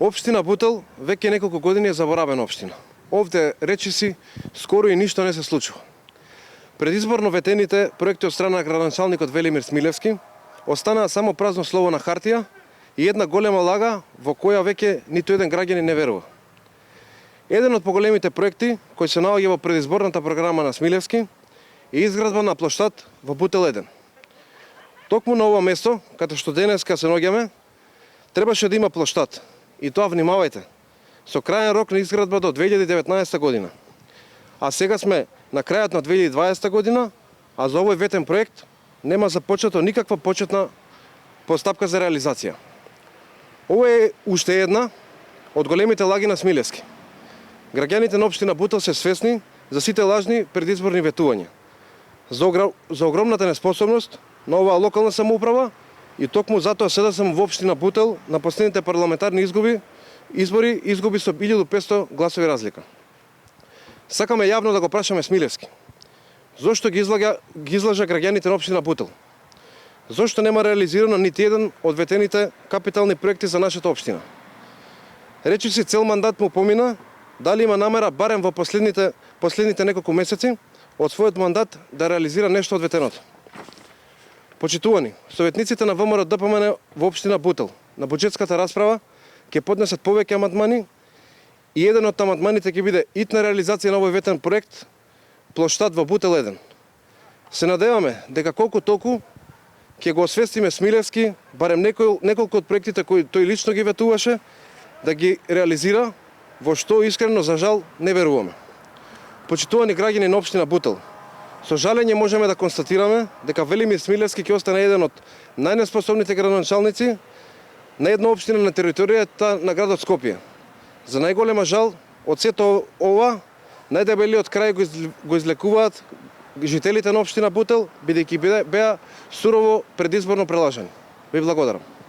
Општина Бутел веќе неколку години е заборавена општина. Овде речиси скоро и ништо не се случува. Предизборно ветените проекти од страна на градоначалникот Велимир Смилевски останаа само празно слово на хартија и една голема лага во која веќе ниту еден граѓанин не верува. Еден од поголемите проекти кој се наоѓа во предизборната програма на Смилевски е изградба на плоштад во Бутел 1. Токму на ова место, каде што денеска се наоѓаме, требаше да има плоштад. И тоа, внимавајте, со крајен рок на изградба до 2019 година. А сега сме на крајот на 2020 година, а за овој ветен проект нема започнато никаква почетна постапка за реализација. Ова е уште една од големите лаги на Смилевски. Граѓаните на општина Бутел се свесни за сите лажни предизборни ветувања, за огромната неспособност на оваа локална самоуправа и токму затоа СДСМ во општина Бутел на последните парламентарни избори изгуби со 1500 гласови разлика. Сакаме јавно да го прашаме Смилевски. Зошто ги излажа граѓаните на општина Бутел? Зошто нема реализирано нити еден од ветените капитални проекти за нашата општина? Речиси цел мандат му помина, дали има намера барем во последните неколку месеци од својот мандат да реализира нешто од ветеното. Почитувани, советниците на ВМРО ДПМН во општина Бутел на буџетската расправа ќе поднесат повеќе амандмани и еден од амандманите ќе биде итна реализација на овој ветен проект плоштад во Бутел 1. Се надеваме дека колку толку ќе го освестиме Смилевски, барем неколку од проектите кои тој лично ги ветуваше, да ги реализира, во што искрено за жал не веруваме. Почитувани граѓани на општина Бутел, со жалење можеме да констатираме дека Велимир Смилевски ќе остане еден од најнеспособните градоначалници на една општина на територијата на градот Скопје. За најголема жал, од сето ова, најдебелиот крај го излекуваат жителите на општина Бутел, бидејќи беа сурово предизборно прелажани. Ви благодарам.